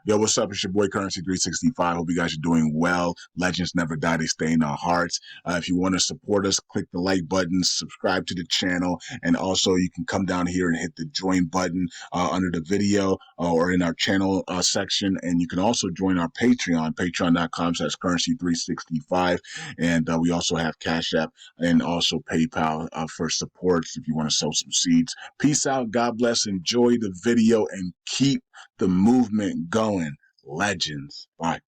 Yo, what's up? It's your boy Currency 365. Hope you guys are doing well. Legends never die, they stay in our hearts. If you want to support us, click the like button, subscribe to the channel, and also you can come down here and hit the join button under the video or in our channel section. And you can also join our Patreon, patreon.com/currency365. And we also have Cash App and also PayPal for supports if you want to sow some seeds. Peace out. God bless. Enjoy the video and keep the movement going. Legends. Bye.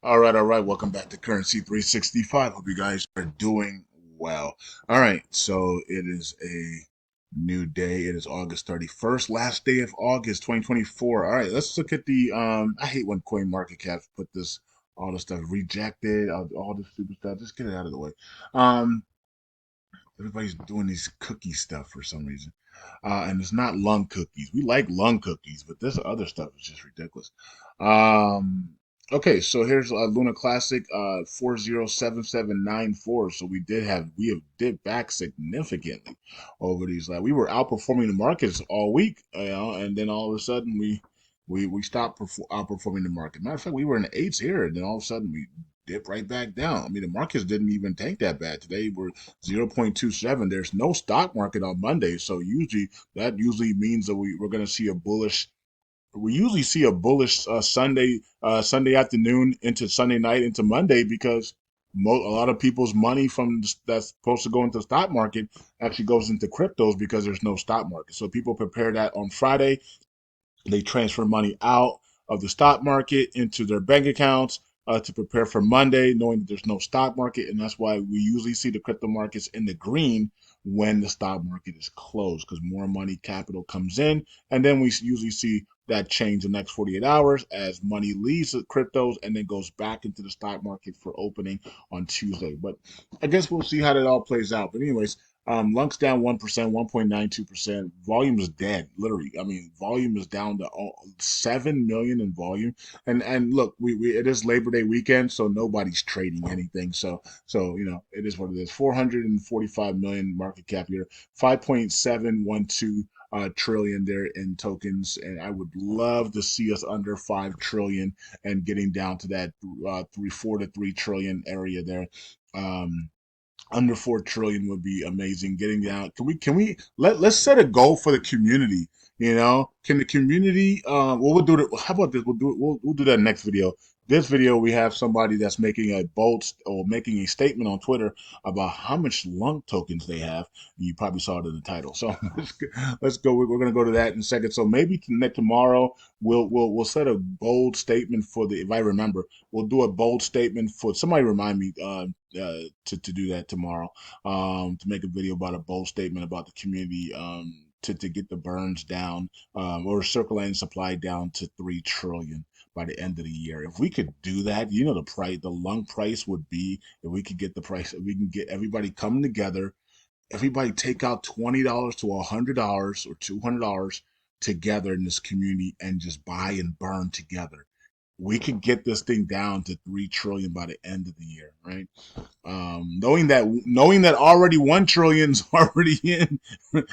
All right, all right. Welcome back to Currency 365. Hope you guys are doing well. All right, so it is a new day. It is August 31st, last day of August 2024. All right, let's look at the I hate when Coin Market Cap put this all the stuff rejected, all this stupid stuff. Just get it out of the way. Um Everybody's doing these cookie stuff for some reason. And it's not lung cookies. We like lung cookies, but this other stuff is just ridiculous. Um, okay, so here's Luna Classic 407794. So we have did back significantly over these. Like we were outperforming the markets all week, and then all of a sudden we stopped outperforming the market. Matter of fact, we were in the eights here, and then all of a sudden we dip right back down. I mean, the markets didn't even tank that bad. Today we're 0.27. There's no stock market on Monday, so that usually means that we're going to see a bullish. We usually see a bullish Sunday afternoon into Sunday night into Monday because a lot of people's money that's supposed to go into the stock market actually goes into cryptos because there's no stock market. So people prepare that on Friday. They transfer money out of the stock market into their bank accounts to prepare for Monday, knowing that there's no stock market. And that's why we usually see the crypto markets in the green when the stock market is closed because more money capital comes in. And then we usually see that change the next 48 hours as money leaves the cryptos and then goes back into the stock market for opening on Tuesday. But I guess we'll see how that all plays out. But anyways, LUNC's down 1%, 1.92%. Volume is dead, literally. I mean, volume is down to 7 million in volume. And look, we it is Labor Day weekend, so nobody's trading anything. So it is what it is. 445 million market cap here, 5.712 trillion there in tokens, and I would love to see us under 5 trillion and getting down to that 4 to 3 trillion area there. Under 4 trillion would be amazing. Getting down, let's set a goal for the community. Can the community? Well, we'll do it. How about this? We'll do that next video. This video, we have somebody that's making a making a statement on Twitter about how much LUNC tokens they have. You probably saw it in the title. So let's go. We're going to go to that in a second. So maybe tomorrow we'll set a bold statement for the. If I remember, we'll do a bold statement for. Somebody remind me. To do that tomorrow, to make a video about a bold statement about the community, to get the burns down, or circulating supply down to 3 trillion by the end of the year. If we could do that, the lung price would be, if we could get the price, if we can get everybody coming together, everybody take out $20 to $100 or $200 together in this community and just buy and burn together. We could get this thing down to 3 trillion by the end of the year, right? Knowing that already 1 trillion's already in, 1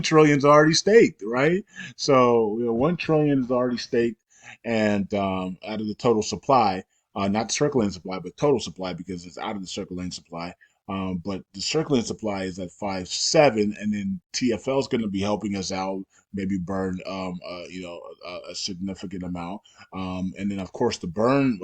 trillion's already staked, right? So 1 trillion is already staked, and out of the total supply, not circulating supply, but total supply because it's out of the circulating supply. But the circulating supply is at 5.7, and then TFL is going to be helping us out, maybe burn a significant amount, and then of course the burn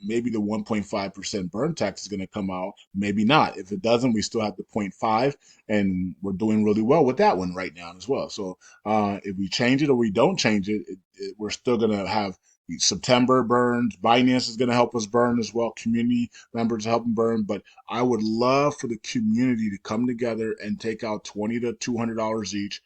maybe the 1.5% burn tax is going to come out, maybe not. If it doesn't, we still have the 0.5, and we're doing really well with that one right now as well. So if we change it or we don't change it, we're still going to have September burns. Binance is going to help us burn as well. Community members help them burn. But I would love for the community to come together and take out $20 to $200 each,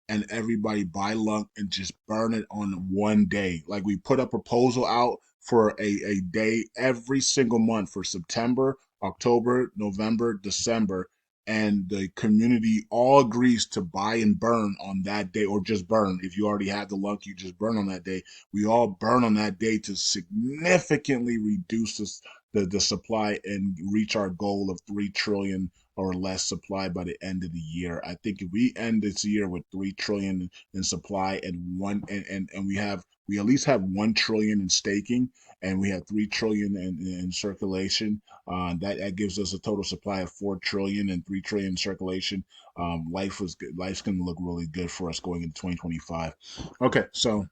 and everybody buy LUNC and just burn it on one day. Like we put a proposal out for a day every single month for September, October, November, December. and the community all agrees to buy and burn on that day, or just burn. If you already have the LUNC, you just burn on that day. We all burn on that day to significantly reduce the supply and reach our goal of 3 trillion or less supply by the end of the year. I think if we end this year with 3 trillion in supply and we at least have 1 trillion in staking, and we have 3 trillion in circulation, that gives us a total supply of 4 trillion and 3 trillion in circulation. Life's going to look really good for us going into 2025. Okay, so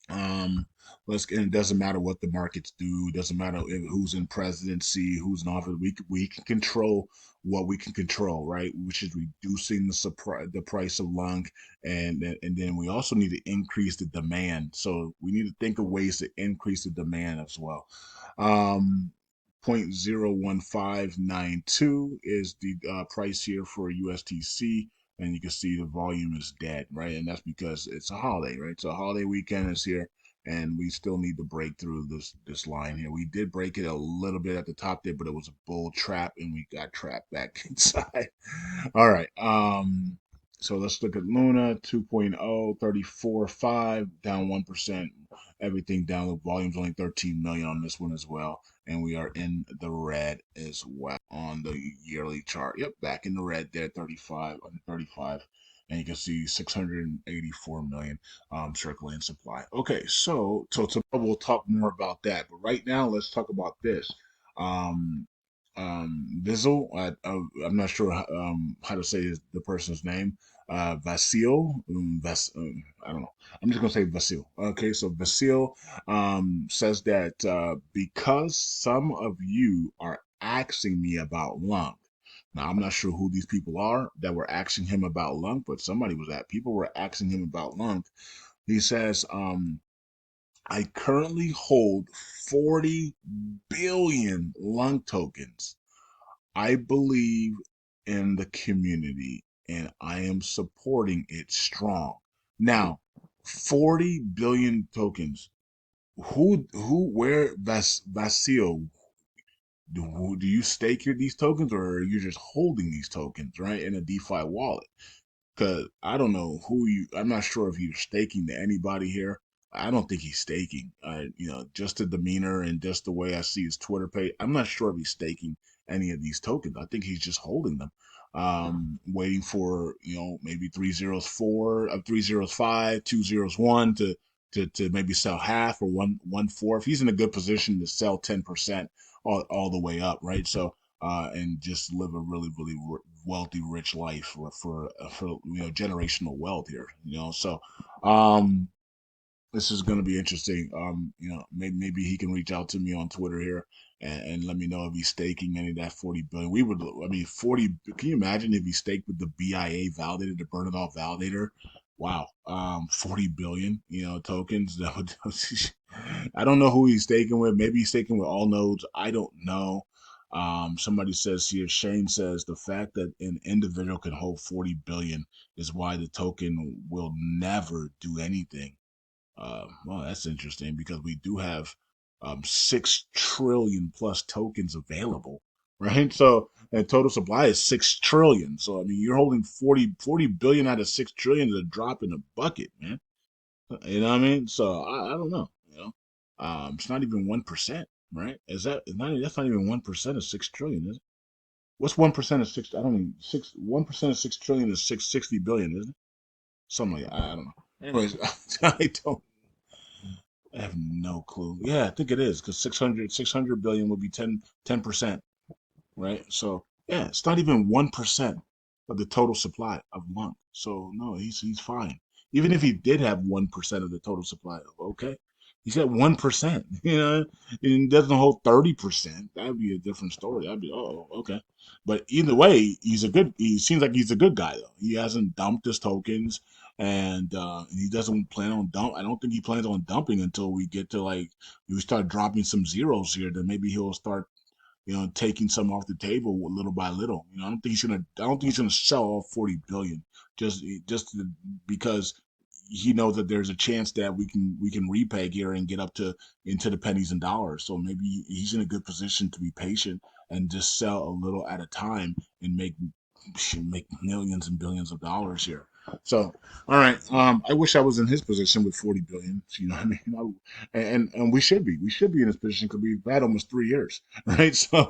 um, and it doesn't matter what the markets do. It doesn't matter who's in presidency, who's in office. We can control what we can control, right? Which is reducing the price of LUNC, and then we also need to increase the demand. So we need to think of ways to increase the demand as well. Um, 0.01592 is the price here for USTC, and you can see the volume is dead, right? And that's because it's a holiday, right? So a holiday weekend is here, and we still need to break through this line here. We did break it a little bit at the top there, but it was a bull trap, and we got trapped back inside. All right. So let's look at Luna 2.0, 34.5, down 1%. Everything down. The volume's only 13 million on this one as well. And we are in the red as well on the yearly chart. Yep, back in the red there, 35 on 35. And you can see 684 million circulating supply. Okay, so tomorrow we'll talk more about that. But right now, let's talk about this. Um, Vasil. I'm not sure how to say the person's name. Vasil. I don't know. I'm just gonna say Vasil. Okay, so Vasil says that because some of you are asking me about LUNC. Now I'm not sure who these people are that were asking him about LUNC, but people were asking him about LUNC. He says, I currently hold 40 billion LUNC tokens. I believe in the community and I am supporting it strong. Now, 40 billion tokens. Where Vasil, do you stake these tokens, or are you just holding these tokens, right, in a DeFi wallet? Because I don't know I'm not sure if you're staking to anybody here. I don't think he's staking. Just the demeanor and just the way I see his Twitter page, I'm not sure if he's staking any of these tokens. I think he's just holding them, waiting for, maybe 304, 305, 201 to maybe sell half, or one fourth. He's in a good position to sell 10% all the way up, right? So and just live a really, really wealthy, rich life for generational wealth here. So um, this is going to be interesting. Maybe he can reach out to me on Twitter here and let me know if he's staking any of that 40 billion. We would, I mean, 40. Can you imagine if he staked with the BIA validator, the burn it off validator? Wow, 40 billion, tokens. That would, I don't know who he's staking with. Maybe he's staking with all nodes. I don't know. Somebody says here, Shane says the fact that an individual can hold 40 billion is why the token will never do anything. Well, that's interesting because we do have 6 trillion plus tokens available, right? So, and total supply is 6 trillion. So, I mean, you're holding 40 billion out of 6 trillion is a drop in the bucket, man. You know what I mean? So, I don't know, it's not even 1%, right? That's not even 1% of 6 trillion, is it? What's 1% of six? I don't mean 1% of 6 trillion is 660 billion, isn't it? Something like that. I don't know. Anyways, I have no clue. Yeah, I think it is because 600 billion would be 10%, right? So yeah, it's not even 1% of the total supply of LUNC. So no, he's fine. Even if he did have 1% of the total supply, okay, he's got 1%. And he doesn't hold 30%. That'd be a different story. I'd be, oh, okay. But either way, He seems like he's a good guy though. He hasn't dumped his tokens, and he doesn't plan on dump. I don't think he plans on dumping until we get to like we start dropping some zeros here. Then maybe he'll start taking some off the table little by little. I don't think he's gonna sell all 40 billion just because he knows that there's a chance that we can repeg here and get up to into the pennies and dollars. So maybe he's in a good position to be patient and just sell a little at a time and make should make millions and billions of dollars here. So, all right. I wish I was in his position with 40 billion. You know what I mean? And we should be in his position because we've had almost 3 years, right? So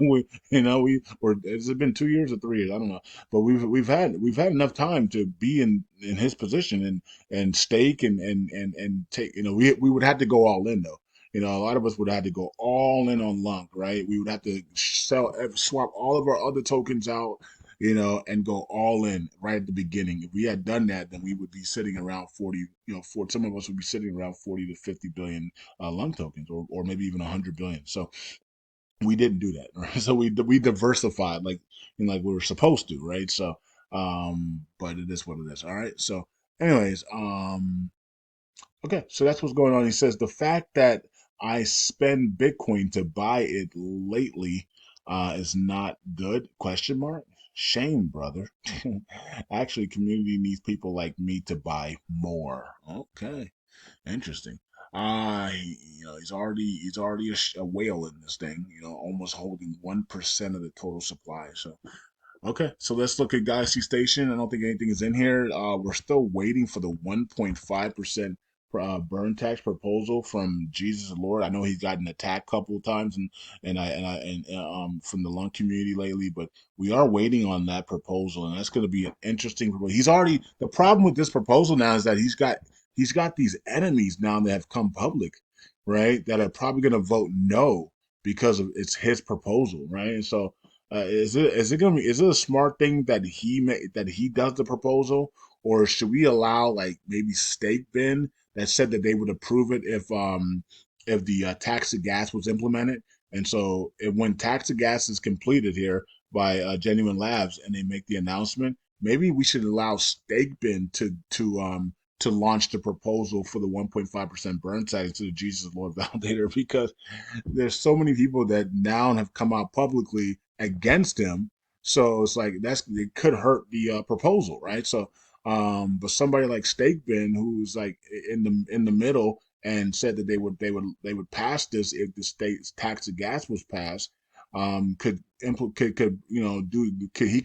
or has it been 2 years or 3 years? I don't know, but we've had enough time to be in his position and stake and take. We would have to go all in though. A lot of us would have to go all in on LUNC, right? We would have to swap all of our other tokens out, and go all in right at the beginning. If we had done that, then we would be sitting around 40, for some of us would be sitting around 40 to 50 billion LUNC tokens, or maybe even 100 billion. So we didn't do that, right? So we diversified like we were supposed to, right? So, but it is what it is. All right. So, anyways, okay, so that's what's going on. He says the fact that I spend Bitcoin to buy it lately is not good? Question mark. Shame, brother. Actually, community needs people like me to buy more. Okay, interesting. He's already a whale in this thing. Almost holding 1% of the total supply. So okay, so let's look at Galaxy Station. I don't think anything is in here. We're still waiting for the 1.5% burn tax proposal from Jesus Lord. I know he's gotten attacked a couple of times and from the lung community lately, but we are waiting on that proposal, and that's going to be an interesting proposal. The problem with this proposal now is that he's got these enemies now that have come public, right? That are probably going to vote no because of it's his proposal, right? And so is it a smart thing that he does the proposal, or should we allow like maybe Stake Bin that said that they would approve it if the tax of gas was implemented, and so when tax of gas is completed here by Genuine Labs and they make the announcement, maybe we should allow Stake Bin to launch the proposal for the 1.5% burn tax to the Jesus Lord validator because there's so many people that now have come out publicly against him. So it's like it could hurt the proposal, right? So, but somebody like Stakebin, who's like in the middle, and said that they would pass this if the state's tax of gas was passed. Could he could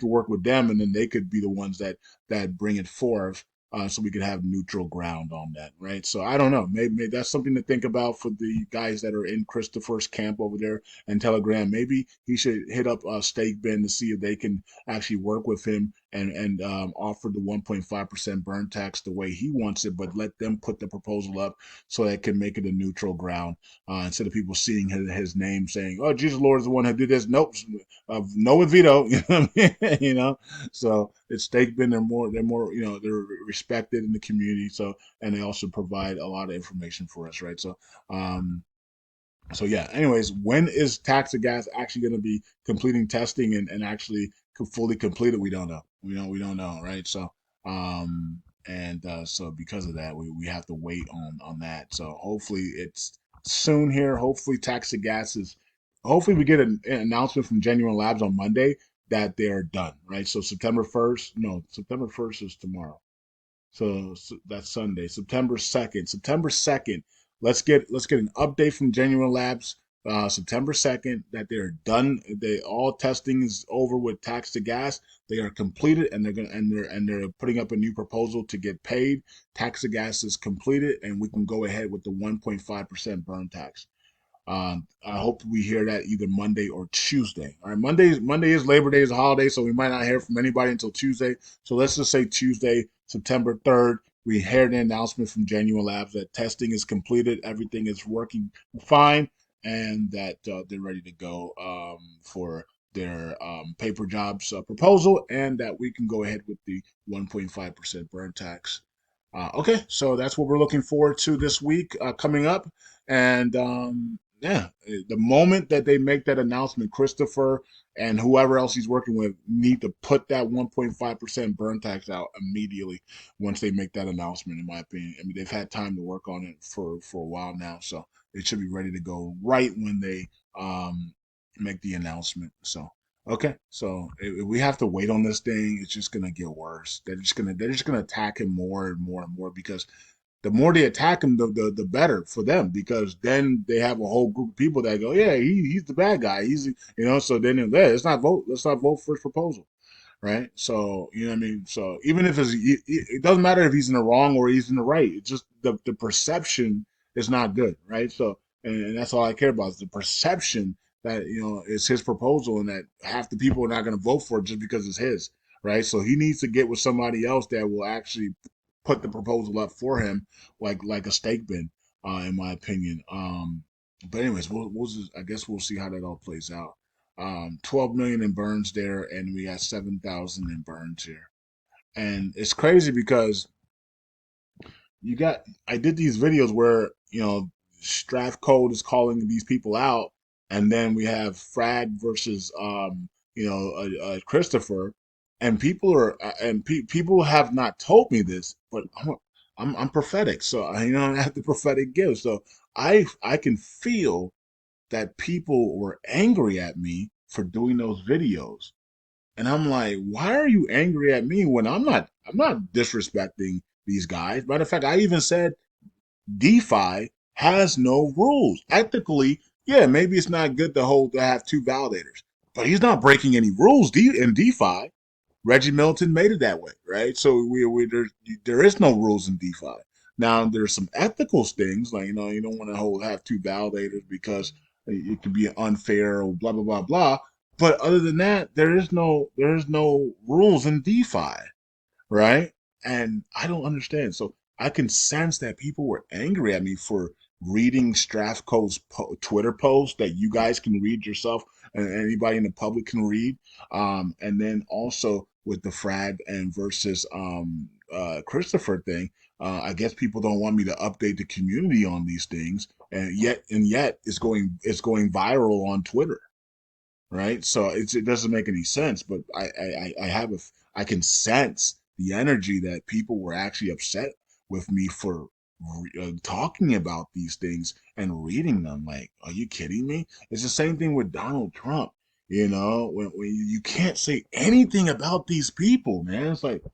work with them, and then they could be the ones that bring it forth, so we could have neutral ground on that, right? So I don't know. Maybe that's something to think about for the guys that are in Christopher's camp over there and Telegram. Maybe he should hit up Stake Bin to see if they can actually work with him and offer the 1.5% burn tax the way he wants it, but let them put the proposal up so that it can make it a neutral ground, instead of people seeing his name saying, "Oh, Jesus Lord is the one who did this." Nope, no with veto. You know what I mean? So it's Stake Bin. They're more they're respected in the community. So and they also provide a lot of information for us, right? So yeah. Anyways, when is Tax of Gas actually going to be completing testing and actually fully completed? We don't know. We don't know, right? So so because of that, we have to wait on that. So hopefully it's soon here. Hopefully Tax of Gas is. Hopefully we get an announcement from Genuine Labs on Monday that they're done, right? So September 1st. No, September 1st is tomorrow. So that's Sunday, September 2nd. September 2nd. Let's get an update from Genuine Labs. September 2nd that they're done. They all testing is over with tax to gas. They are completed and they're putting up a new proposal to get paid. Tax to gas is completed and we can go ahead with the 1.5% burn tax. I hope we hear that either Monday or Tuesday. All right, Monday is Labor Day, is a holiday, so we might not hear from anybody until Tuesday. So let's just say Tuesday, September 3rd, we hear the announcement from Genuine Labs that testing is completed, everything is working fine, and that they're ready to go for their paper jobs proposal, and that we can go ahead with the 1.5% burn tax. Okay, so that's what we're looking forward to this week coming up. And yeah, the moment that they make that announcement, Christopher and whoever else he's working with need to put that 1.5% burn tax out immediately once they make that announcement, in my opinion. I mean, they've had time to work on it for a while now, so it should be ready to go right when they make the announcement. So okay, so if we have to wait on this thing, it's just gonna get worse. They're just gonna attack him more and more and more because the more they attack him, the better for them because then they have a whole group of people that go, yeah, he's the bad guy. So then let's not vote for his proposal, right? So you know what I mean. So even if it doesn't matter if he's in the wrong or he's in the right. It's just the perception is not good, right? So and that's all I care about is the perception that it's his proposal and that half the people are not going to vote for it just because it's his, right? So he needs to get with somebody else that will actually put the proposal up for him, like a stake bin, in my opinion. But anyways, we'll just, I guess we'll see how that all plays out. 12 million in burns there, and we got 7,000 in burns here. And it's crazy because I did these videos where, Strath Code is calling these people out, and then we have Frag versus, Christopher, and people have not told me this, but I'm prophetic, so I have the prophetic gift, so I can feel that people were angry at me for doing those videos. And I'm like, why are you angry at me when I'm not disrespecting these guys. Matter of fact, I even said DeFi has no rules. Ethically, yeah, maybe it's not good to have two validators, but he's not breaking any rules in DeFi. Reggie Milton made it that way, right? So there is no rules in DeFi. Now there's some ethical things like you don't want to have two validators because it could be unfair or blah blah blah blah. But other than that, there is no rules in DeFi, right? And I don't understand. So I can sense that people were angry at me for reading Strathco's Twitter post that you guys can read yourself and anybody in the public can read. And then also with the Frag and versus Christopher thing, I guess people don't want me to update the community on these things, and yet it's going viral on Twitter, right? So it doesn't make any sense. But I can sense the energy that people were actually upset with me for talking about these things and reading them. Like, are you kidding me? It's the same thing with Donald Trump. When you can't say anything about these people, man. It's like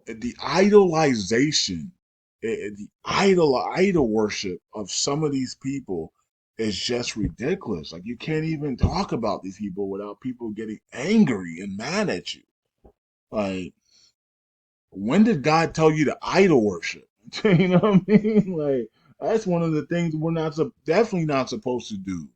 the idolization, the idol worship of some of these people is just ridiculous. Like you can't even talk about these people without people getting angry and mad at you. Like, when did God tell you to idol worship? You know what I mean? Like that's one of the things we're definitely not supposed to do,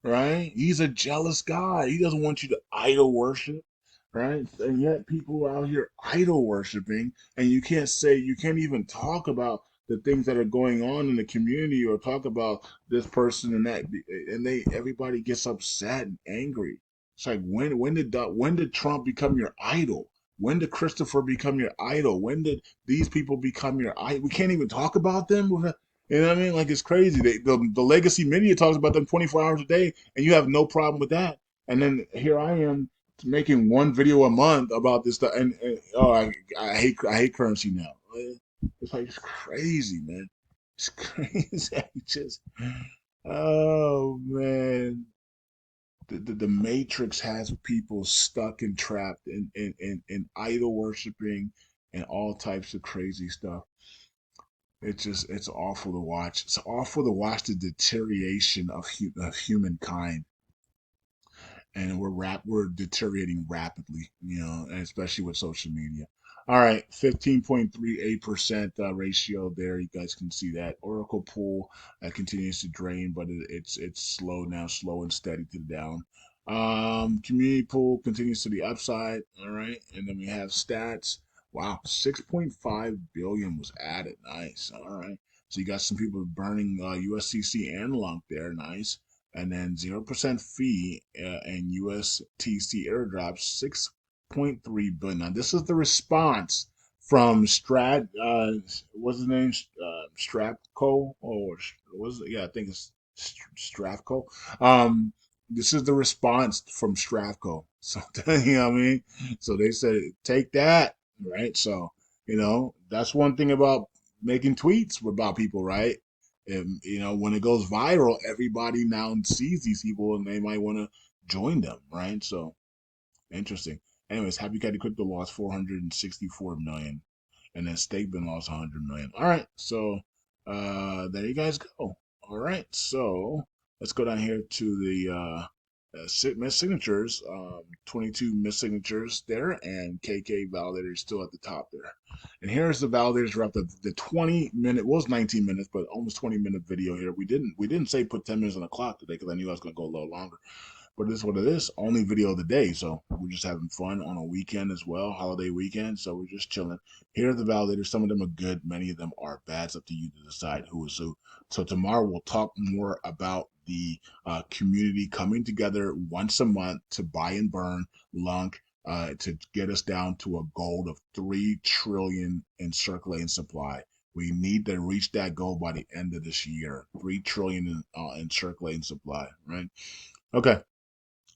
right? He's a jealous God. He doesn't want you to idol worship, right? And yet people are out here idol worshiping, and you can't even talk about the things that are going on in the community or talk about this person and that, and everybody gets upset and angry. It's like when did Trump become your idol? When did Christopher become your idol? When did these people become your idol? We can't even talk about them. You know what I mean? Like it's crazy. The legacy media talks about them 24 hours a day, and you have no problem with that. And then here I am making one video a month about this stuff, and oh, I hate currency now. It's like it's crazy, man. It's crazy. I just oh man, the Matrix has people stuck and trapped in idol worshiping and all types of crazy stuff. It's awful to watch. It's awful to watch the deterioration of humankind, and we're deteriorating rapidly, and especially with social media. All right, 15.38% ratio there. You guys can see that Oracle pool continues to drain, but it's slow now, slow and steady to the down. Community pool continues to the upside. All right, and then we have stats. Wow, 6.5 billion was added. Nice. All right. So you got some people burning USTC and LUNC there. Nice. And then 0% fee and USTC airdrops 6.3 billion. Now this is the response from what's his name? Strapco or was it? Yeah, I think it's Stravco. This is the response from Stravco. So you know what I mean. So they said, take that, right? So that's one thing about making tweets about people, right? And when it goes viral, everybody now sees these people and they might want to join them, right? So interesting. Anyways, Happy Caddy Crypto lost 464 million, and then Stakeman lost 100 million. All right, so there you guys go. All right, so let's go down here to missed signatures, 22 missed signatures there, and KK validator is still at the top there. And here's the validators wrap the 20-minute, well, it was 19 minutes, but almost 20-minute video here. We didn't say put 10 minutes on the clock today because I knew I was going to go a little longer. But it is what it is. Only video of the day. So we're just having fun on a weekend as well, holiday weekend. So we're just chilling. Here are the validators. Some of them are good. Many of them are bad. It's up to you to decide who is who. So tomorrow we'll talk more about the community coming together once a month to buy and burn LUNC, to get us down to a goal of 3 trillion in circulating supply. We need to reach that goal by the end of this year. 3 trillion in circulating supply, right? Okay.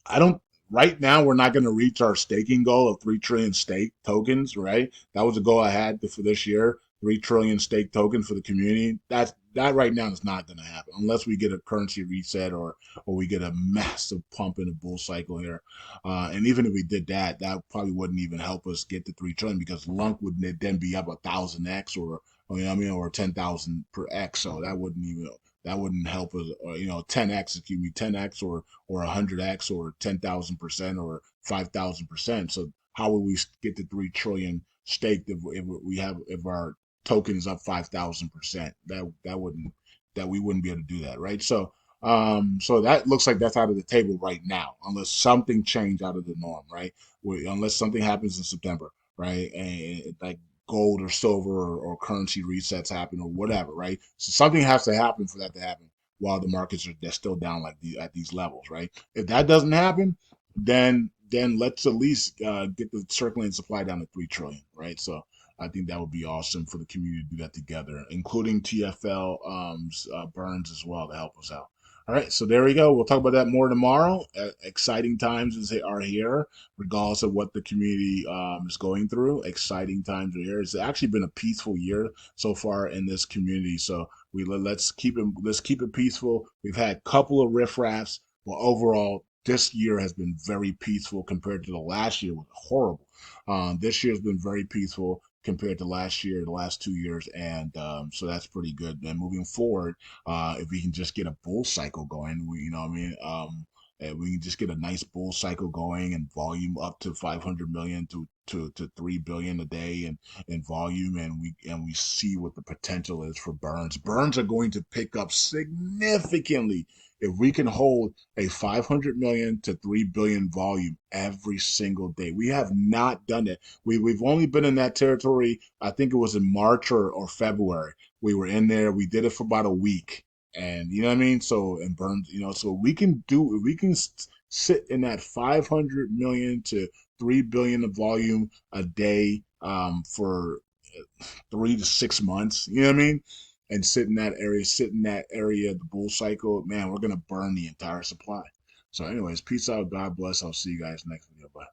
I don't. Right now, we're not going to reach our staking goal of 3 trillion stake tokens. Right, that was a goal I had for this year. 3 trillion stake tokens for the community. That right now is not going to happen unless we get a currency reset or we get a massive pump in the bull cycle here. And even if we did that, that probably wouldn't even help us get to 3 trillion because LUNC would then be up 1,000x or you know what I mean, or 10,000 per x. So that wouldn't help us, or, 10x, excuse me, 10x or 100x or 10,000% or 5,000%. So how will we get to 3 trillion staked if our token is up 5,000%? That we wouldn't be able to do that, right? So that looks like that's out of the table right now, unless something changed out of the norm, right? Unless something happens in September, right? And like gold or silver or currency resets happen or whatever, right? So something has to happen for that to happen while the markets are they're still down at these levels, right? If that doesn't happen, then let's at least get the circulating supply down to 3 trillion, right? So I think that would be awesome for the community to do that together, including TFL Burns as well to help us out. All right, so there we go. We'll talk about that more tomorrow. Exciting times are here, regardless of what the community is going through. Exciting times are here. It's actually been a peaceful year so far in this community. So let's keep it peaceful. We've had a couple of riffraffs, but overall, this year has been very peaceful compared to the last year was horrible. This year has been very peaceful compared to last year, the last 2 years, and so that's pretty good. And moving forward, if we can just get a bull cycle going, you know what I mean. We can just get a nice bull cycle going and volume up to 500 million to 3 billion a day in volume, and we see what the potential is for burns. Burns are going to pick up significantly if we can hold a 500 million to 3 billion volume every single day. We have not done it. We've only been in that territory. I think it was in March or February. We were in there. We did it for about a week, and you know what I mean. So and burns, so we can sit in that 500 million to 3 billion of volume a day for 3 to 6 months. You know what I mean? And sit in that area of the bull cycle. Man, we're gonna burn the entire supply. So, anyways, peace out. God bless. I'll see you guys next video. Bye.